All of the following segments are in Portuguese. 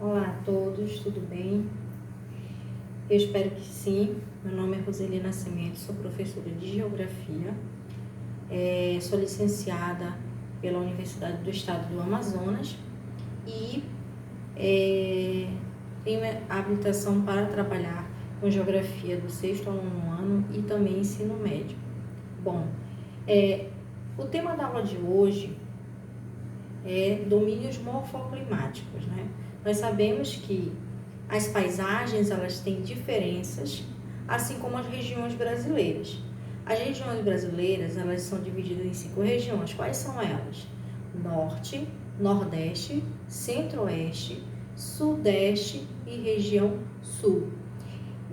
Olá a todos, tudo bem? Eu espero que sim. Meu nome é Roseli Nascimento, sou professora de Geografia, sou licenciada pela Universidade do Estado do Amazonas e tenho habilitação para trabalhar com Geografia do 6º ao 9º ano e também Ensino Médio. Bom, o tema da aula de hoje é domínios morfoclimáticos, né? Nós sabemos que as paisagens, elas têm diferenças, assim como as regiões brasileiras. As regiões brasileiras, elas são divididas em 5 regiões. Quais são elas? Norte, Nordeste, Centro-Oeste, Sudeste e região Sul.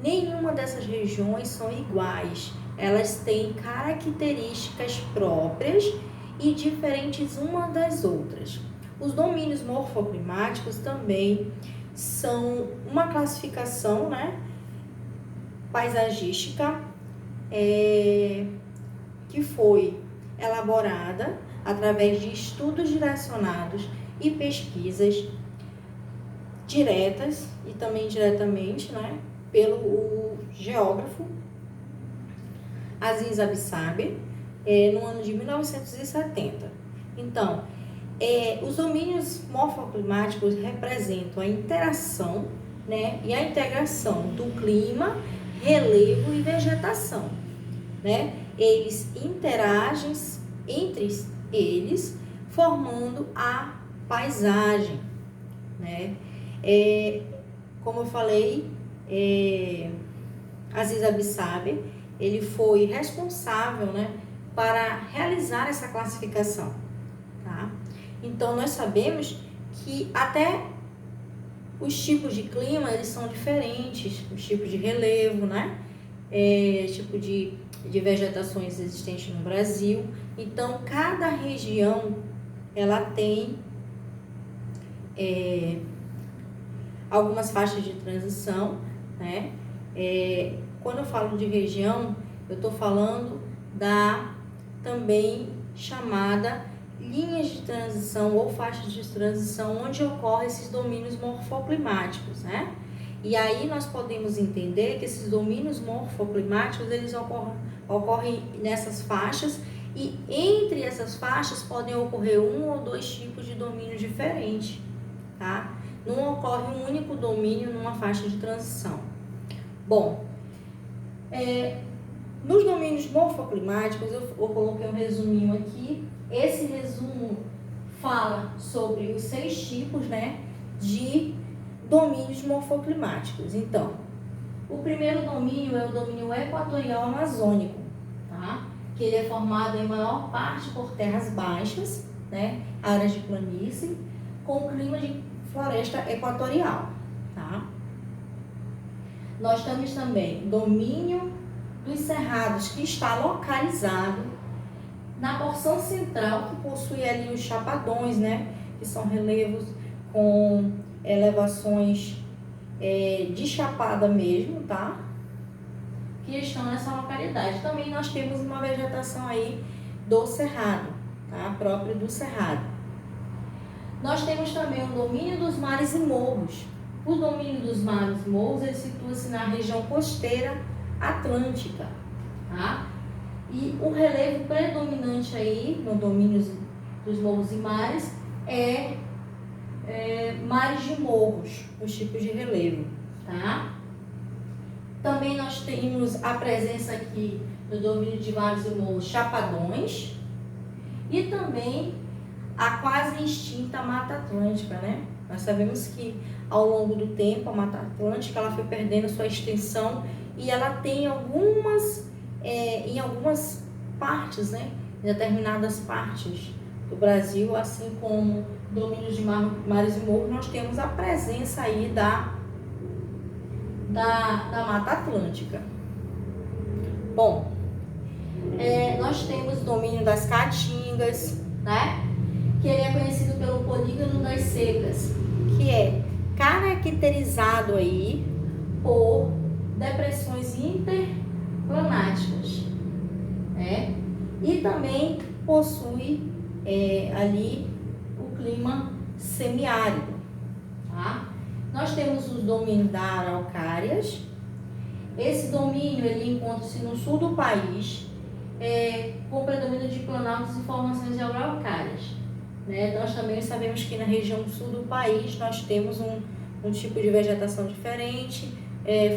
Nenhuma dessas regiões são iguais. Elas têm características próprias e diferentes uma das outras. Os domínios morfoclimáticos também são uma classificação, né, paisagística que foi elaborada através de estudos direcionados e pesquisas diretas e também indiretamente, né, pelo geógrafo Aziz Absaber, no ano de 1970. Então, os domínios morfoclimáticos representam a interação, né, e a integração do clima, relevo e vegetação, né? Eles interagem entre eles, formando a paisagem, né? Como eu falei, Aziz Absaber, ele foi responsável, né, para realizar essa classificação, tá? Então, nós sabemos que até os tipos de clima, eles são diferentes, os tipos de relevo, né? Tipo de vegetações existentes no Brasil. Então, cada região, ela tem algumas faixas de transição, né? Quando eu falo de região, eu estou falando da também chamada linhas de transição ou faixas de transição, onde ocorrem esses domínios morfoclimáticos, né? E aí nós podemos entender que esses domínios morfoclimáticos, eles ocorrem nessas faixas, e entre essas faixas podem ocorrer um ou dois tipos de domínio diferentes, tá? Não ocorre um único domínio numa faixa de transição. Bom, nos domínios morfoclimáticos, eu coloquei um resuminho aqui. Esse resumo fala sobre os 6 tipos, né, de domínios morfoclimáticos. Então, o primeiro domínio é o domínio equatorial amazônico, tá? Que ele é formado em maior parte por terras baixas, né, áreas de planície, com clima de floresta equatorial, tá? Nós temos também domínio dos cerrados, que está localizado na porção central, que possui ali os chapadões, né, que são relevos com elevações de chapada mesmo, tá? Que estão nessa localidade. Também nós temos uma vegetação aí do cerrado, tá? Próprio do cerrado. Nós temos também o domínio dos mares e morros. O domínio dos mares e morros, ele situa-se na região costeira atlântica, tá? E o relevo predominante aí no domínio dos morros e mares é mares de morros, os tipos de relevo, tá? Também nós temos a presença aqui no domínio de mares e morros chapadões e também a quase extinta Mata Atlântica, né? Nós sabemos que ao longo do tempo a Mata Atlântica ela foi perdendo sua extensão e ela tem em algumas partes, né, em determinadas partes do Brasil, assim como domínios de mares e morros, nós temos a presença aí da Mata Atlântica. Bom, nós temos o domínio das caatingas, né, que ele é conhecido pelo polígono das secas, que é caracterizado aí por depressões interplanáticas, né? E também possui ali o clima semiárido, tá? Nós temos os domínios da Araucárias. Esse domínio ele encontra-se no sul do país, com predomínio de planaltos e formações de araucárias. Né? Nós também sabemos que na região sul do país nós temos um tipo de vegetação diferente,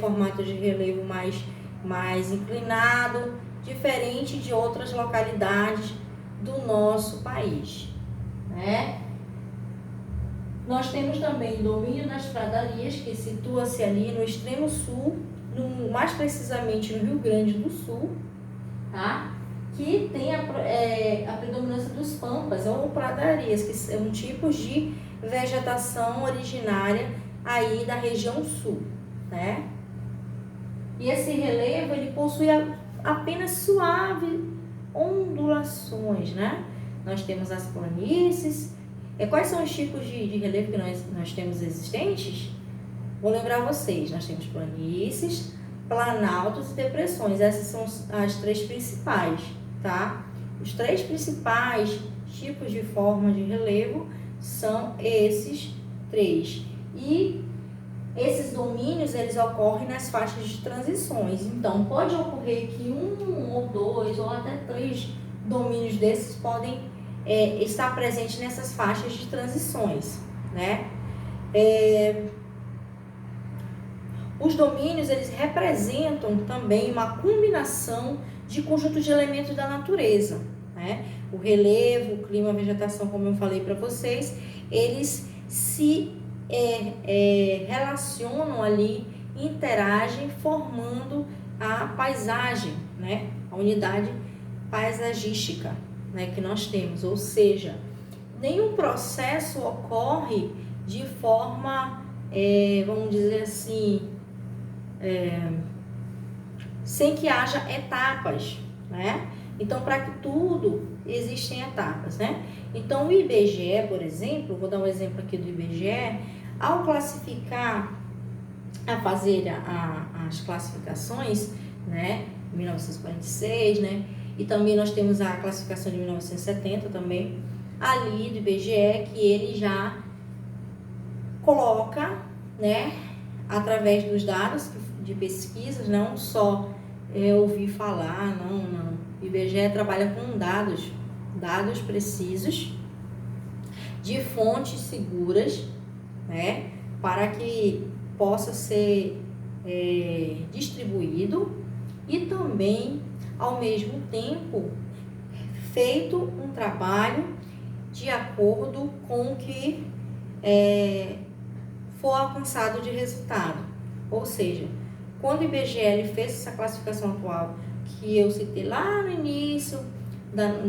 formato de relevo mais inclinado, diferente de outras localidades do nosso país. Né? Nós temos também o domínio das pradarias, que situa-se ali no extremo sul, mais precisamente no Rio Grande do Sul, tá? Que tem a predominância dos pampas ou pradarias, que são tipos de vegetação originária aí da região sul, né? E esse relevo ele possui apenas suaves ondulações, né? Nós temos as planícies. Quais são os tipos de relevo que nós temos existentes? Vou lembrar vocês, nós temos planícies, planaltos e depressões. Essas são as três principais, tá? Os três principais tipos de forma de relevo são esses três. E esses domínios, eles ocorrem nas faixas de transições. Então, pode ocorrer que um ou dois ou até três domínios desses podem estar presentes nessas faixas de transições, né? Os domínios, eles representam também uma combinação de conjuntos de elementos da natureza, né? O relevo, o clima, a vegetação, como eu falei para vocês, eles se relacionam ali, interagem, formando a paisagem, né? A unidade paisagística, né, que nós temos. Ou seja, nenhum processo ocorre de forma, vamos dizer assim, sem que haja etapas, né? Então, para que tudo existem etapas, né? Então, o IBGE, por exemplo, vou dar um exemplo aqui do IBGE, ao classificar, a fazer as classificações, né? 1946, né? E também nós temos a classificação de 1970 também, ali do IBGE, que ele já coloca, né? Através dos dados de pesquisas, não só ouvir falar, não. O IBGE trabalha com dados precisos, de fontes seguras, né, para que possa ser distribuído e também, ao mesmo tempo, feito um trabalho de acordo com o que for alcançado de resultado. Ou seja, quando o IBGE fez essa classificação atual que eu citei lá no início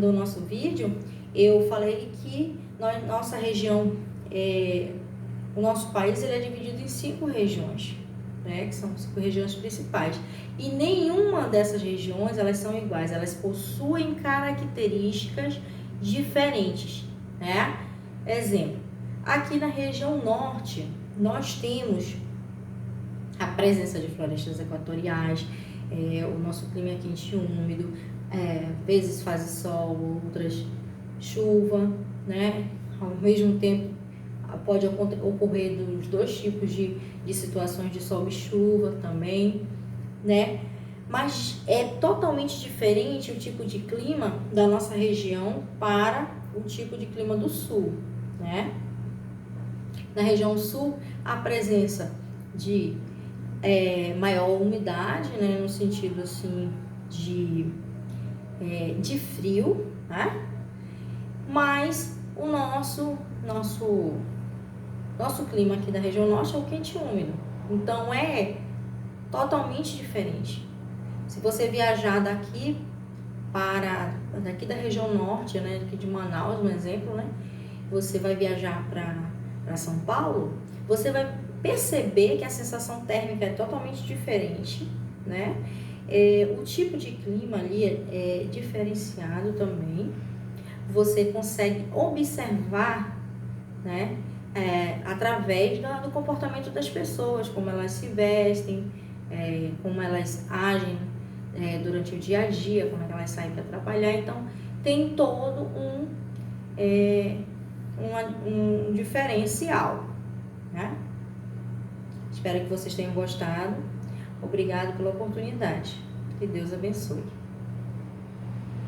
do nosso vídeo, eu falei que nossa região, o nosso país, ele é dividido em 5 regiões, né, que são 5 regiões principais. E nenhuma dessas regiões, elas são iguais, elas possuem características diferentes, né? Exemplo, aqui na região norte, nós temos a presença de florestas equatoriais, o nosso clima é quente e úmido, vezes faz sol, outras chuva, né? Ao mesmo tempo, pode ocorrer dos dois tipos de situações de sol e chuva também, né? Mas é totalmente diferente o tipo de clima da nossa região para o tipo de clima do sul, né? Na região sul, a presença de maior umidade, né? No sentido assim de frio, né? Mas o nosso clima aqui da região norte é o quente e úmido. Então, é totalmente diferente. Se você viajar daqui da região norte, né, aqui de Manaus, um exemplo, né, você vai viajar para São Paulo, você vai perceber que a sensação térmica é totalmente diferente, né? O tipo de clima ali é diferenciado também. Você consegue observar, né, através do comportamento das pessoas, como elas se vestem, como elas agem durante o dia a dia, como elas saem para trabalhar. Então, tem todo um diferencial, né? Espero que vocês tenham gostado. Obrigado pela oportunidade. Que Deus abençoe.